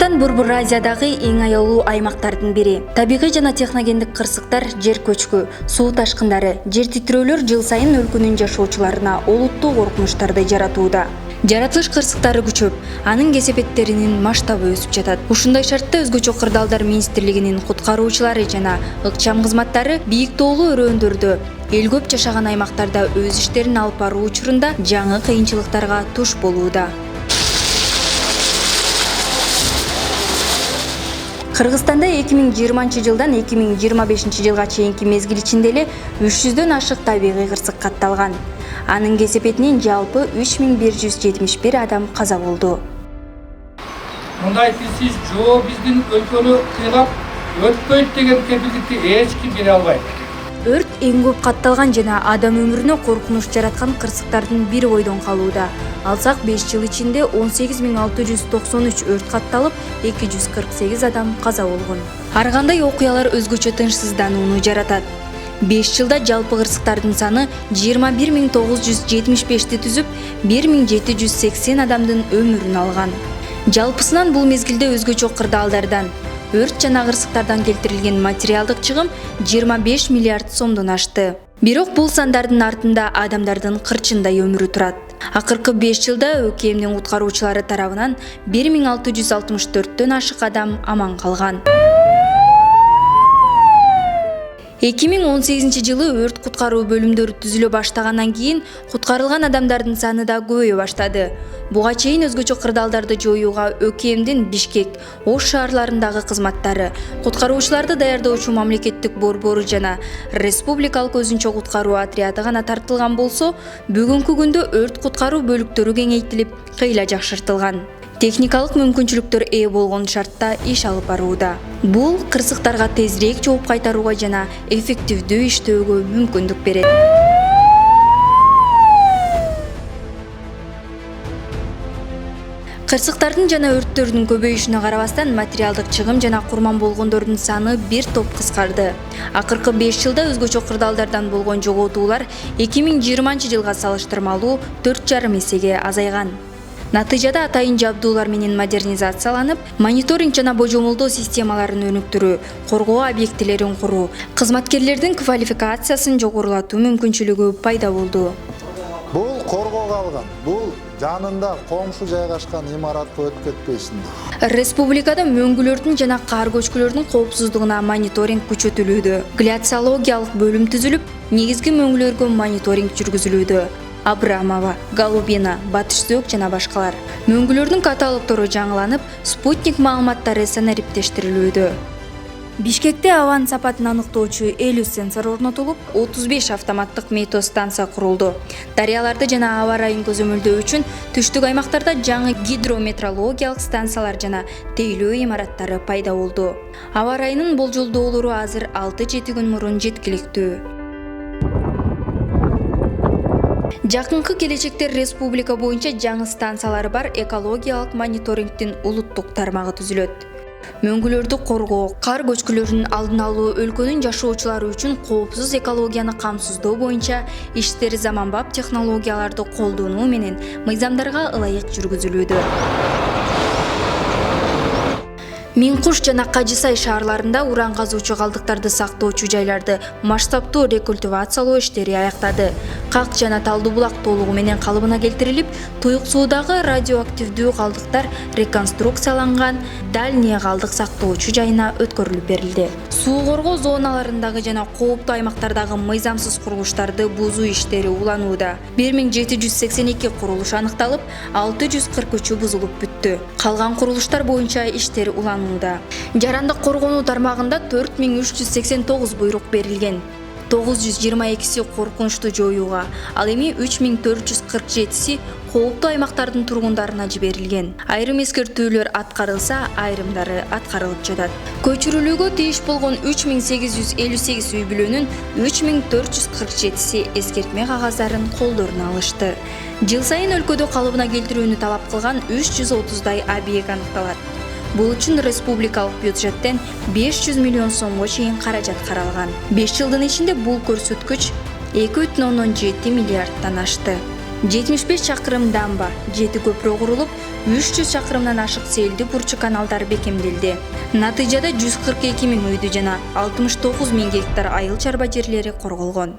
Кыргызстан Борбор Азиядагы эң аялуу аймактардын бири. Табигый жана техногендик кырсыктар, жер көчкү, суу ташкындары, жер титирөөлөр жыл сайын өлкөнүн жашоочуларына олуттуу коркунучтарды жаратууда. Жаратылыш кырсыктары күчөп, анын кесепеттеринин масштабы өсүп жатат. Ушундай шартта өзгөчө кырдаалдар министрлигинин куткаруучулары жана ыкчам кызматтары бийик тоолуу өрөөндөрдө эл көп жашаган аймактарда өз иштерин алып баруу учурунда жаңы кыйынчылыктарга туш болууда. Кыргызстанда 2020 жылдан 2025 жылга чейинки мезгил ичинде эле 300дөн ашык табигый кырсык катталган. Анын кесепетинен жалпы 3171 адам каза болду. Мындай тиз жоо биздин өлкөнү кыйлап өтпөйт деген кепилдикти эч ким бере албайт. Өрт эң көп катталган жана адам өмүрүнө коркунуч жараткан кырсыктардын бири бойдон калууда. Алсак 5 жыл ичинде 18693 өрт катталып, 248 адам каза болгон. Ар кандай окуялар өзгөчө тынчсызданууну жаратат. 5 жылда жалпы кырсыктардын саны 21975ти түзүп, 1780 адамдын өмүрүн алган. Жалпысынан бул мезгилде өзгөчө кырдаалдардан өрт жана кырсыктардан келтирилген материалдык чыгым 25 миллиард сомдон ашты. Бирок бул сандардын артында адамдардын кырчындай өмүрү турат. Акыркы 5 жылда ÖKMдин куткаруучулары тарабынан 1664төн ашык адам аман калган. 2018 жылы өрт куткаруу бөлүмдөрү түзүлө баштагандан кийин куткарылган адамдардын саны да көбөйө баштады. Буга чейин өзгөчө кырдаалдарды жоюуга ÖKMдин Бишкек, Ош шаарларындагы кызматтары, куткаруучуларды даярдоочу мамлекеттик борбору жана республикалык өзүнчө куткаруу отряды гана тартылган болсо, бүгүнкү күндө өрт куткаруу бөлүктөрү кеңейтилип, кыйла жакшыртылган. Техникалык мүмкүнчүлүктөр ээ болгон шартта иш алып барууда. Бул кырсыктарга тезирээк жооп кайтарууга жана эффективдүү иштөөгө мүмкүндүк берет. Кырсыктардын жана өрттөрдүн көбөйүшүнө карабастан материалдык чыгым жана курман болгондордун саны бир топ кыскарды. Акыркы 5 жылда өзгөчө кырдаалдардан болгон жоготуулар 2020 жылга салыштырмалуу 4,5 эсеге азайган. Натыйжада атайын жабдуулар менен модернизацияланып, мониторинг жана божомолдоо системаларын өнүктүрүү, коргоо объектилерин куруу, кызматкерлердин квалификациясын жогорулатуу мүмкүнчүлүгү пайда болду. Бул коргоого алган, бул жанында коңшу жайгашкан имаратка өтүп кетпесин. Республикада мөңгүлөрдүн жана кар көчкүлөрдүн коопсуздугуна мониторинг күчөтүлүүдө. Гляциологиялык бөлүм түзүлүп, негизги мөңгүлөргө мониторинг жүргүзүлүүдө. Абрамова, Голубина, Батыш Сөк жана башкалар. Мөңгүлөрдүн каталогтору жаңыланып, спутник маалыматтары санариптештирилүүдө. Бишкекте абанын сапатын аныктоочу 50 сенсор орнотулуп, 35 автоматтык метеостанция курулду. Дарыяларды жана аба райын көзөмөлдөө үчүн түштүк аймактарда жаңы гидрометеорологиялык станциялар жана тейлөө имараттары пайда болду. Аба райынын болжолдоолору азыр 6-7 күн мурун жеткиликтүү. Жакынкы келечекте республика боюнча жаңы станциялары бар экологиялык мониторингдин улуттук тармагы түзүлөт. Мөңгүлөрдү коргоо, кар көчкүлөрүнүн алдын алуу өлкөнүн жашоочулары үчүн коопсуз экологияны камсыздоо боюнча иштери заманбап технологияларды колдонуу менен мыйзамдарга ылайык жүргүзүлүүдө. Миңкуш жана Кажысай шаарларында уран казуучу калдыктарды сактоочу жайларды масштабтуу рекультивациялоо иштери аяктады. Как жана Талдуу булак толугу менен калыбына келтирилип, туюк суудагы радиоактивдүү калдыктар реконструкцияланган дальний калдык сактоочу жайына өткөрүлүп берилди. Суу коргоо зоналарындагы жана кооптуу аймактардагы мыйзамсыз курулуштарды бузуу иштери уланууда. 1782 курулуш аныкталып, 643 бузулуп бүттү. Калган курулуштар боюнча иштер уланууда. Жарандык коргонуу тармагында 4389 буйрук берилген. 922си коркунучту жоюуга, ал эми 3447си кооптуу аймактардын тургундарына жиберилген. Айрым эскертүүлөр аткарылса, айрымдары аткарылып жатат. Көчүрүлүүгө тийиш болгон 3858 үй бүлөнүн 3447си эскертме кагаздарын колдоруна алышты. Жыл сайын өлкөдө калыбына келтирүүнү талап кылган 330дай объект аныкталат. Бул үчүн республикалык бюджеттен 500 миллион сомго чейин каражат каралган. 5 жылдын ичинде бул көрсөткүч 2,7 миллиарддан ашты. 75 чакырым дамба, 7 көпүрө курулуп, 300 чакырымдан ашык селди бурчу каналдар бекемделди. Натыйжада 142 миң үйдү жана 69 миң гектар айыл чарба жерлери корголгон.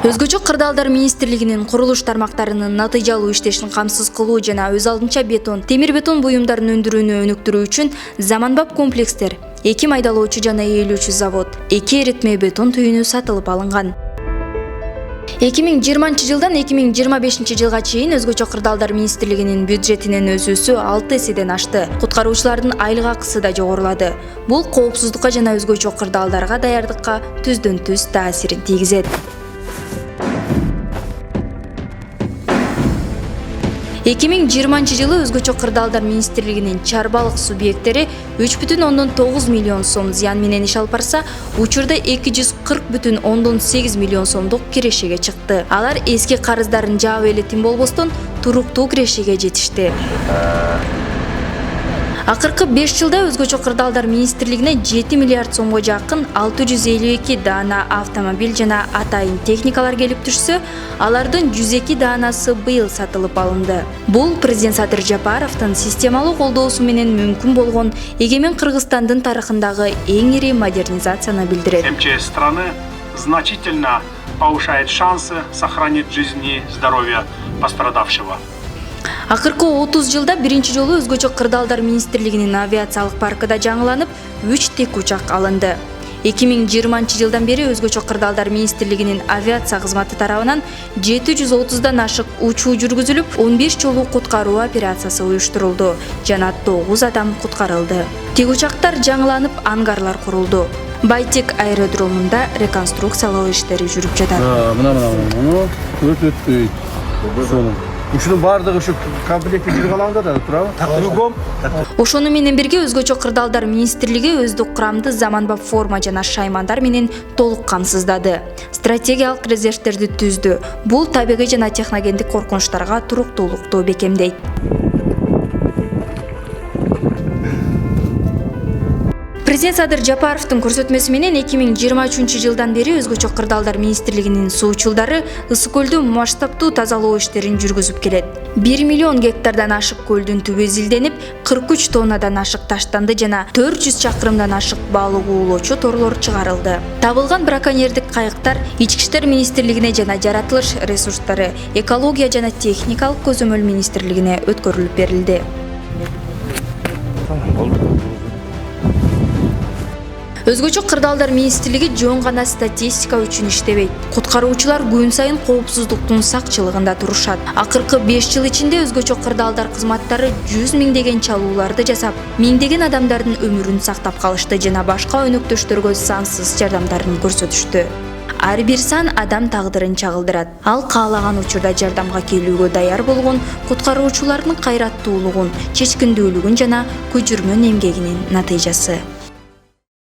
Өзгөчө Кырдаалдар министрлигинин курулуш тармактарынын натыйжалуу иштешин камсыз кылуу жана өз алдынча бетон, темир бетон буюмдарын өндүрүүнү өнүктүрүү үчүн заманбап комплекстер, 2 майдалоочу жана ээлүүчү завод, 2 эретме бетон түйүнү сатылып алынган. 2020 жылдан 2025 жылга чейин Өзгөчө Кырдаалдар министрлигинин бюджетинин өсүүсү 6 эседен ашты. Куткаруучулардын айлык акысы да жогорулады. Бул коопсуздукка жана өзгөчө кырдаалдарга даярдыкка түздөн түз таасирин тийгизет. 2020 жылы Өзгөчө Кырдаалдар министрлигинин чарбалык субъекттери 3,9 миллион сом зыян менен иш алып барса, учурда 240,8 миллион сомдук кирешеге чыкты. Алар эски карыздарын жаап эле тим болбостон туруктуу кирешеге жетишти. Акыркы 5 жылда Өзгөчө Кырдаалдар министрлигине 7 миллиард сомго жакын 652 даана автомобиль жана атайын техникалар келип түшсө, алардын 102 даанасы быйыл сатылып алынды. Бул президент Садыр Жапаровдун системалуу колдоосу менен мүмкүн болгон эгемен Кыргызстандын тарыхындагы эң ири модернизацияны билдирет. МЧС страны значительно повышает шансы сохранить жизнь и здоровье пострадавшего. Акыркы 30 жылда биринчи жолу Өзгөчө Кырдаалдар министрлигинин авиациялык паркыда жаңыланып, 3 тик учак алынды. 2020 жылдан бери Өзгөчө Кырдаалдар министрлигинин авиация кызматы тарабынан 730дан ашык учуу жүргүзүлүп, 15 жолу куткаруу операциясы уюштурулду жана 9 адам куткарылды. Тик учактар жаңыланып, ангарлар курулду. Байтек аэродромунда реконструкциялоо иштери жүрүп жатат. Ушунун баардыгы ушу комплекти бир калганда да туурабы? Кругом. Ошону менен бирге Өзгөчө Кырдаалдар министрлиги өздүк курамды заманбап форма жана шаймандар менен толук камсыздады. Стратегиялык резервтерди түздү. Бул табигый жана техногендик коркунучтарга туруктуулукту бекемдейт. Президент Садыр Жапаровдун көрсөтмөсү менен 2023 жылдан бери Өзгөчө Кырдаалдар министрлигинин суучулдары Ысык көлдү масштабтуу тазалоо иштерин жүргүзүп келет. 1 миллион гектардан ашык көлдүн түбү изилденип, 43 тоннадан ашык таштанды жана 400 чакырымдан ашык балык уулоочу торлор чыгарылды. Табылган браконьердик кайыктар Ички иштер министрлигине жана жаратылыш ресурстары, экология жана техникалык көзөмөл министрлигине өткөрүлүп берилди. Өзгөчө Кырдаалдар министрлиги жөн гана статистика үчүн иштебейт. Куткаруучулар күн сайын коопсуздуктун сакчылыгында турушат. Акыркы 5 жыл ичинде Өзгөчө Кырдаалдар кызматтары 100 миңдеген чалууларды жасап, миңдеген адамдардын өмүрүн сактап калышты жана башка өнөктөштөргө сансыз жардамдарын көрсөтүштү. Ар бир сан адам тагдырын чагылдырат. Ал каалаган учурда жардамга келүүгө даяр болгон куткаруучулардын кайраттуулугун, чечкиндүүлүгүн жана көчүрмөн эмгегинин натыйжасы.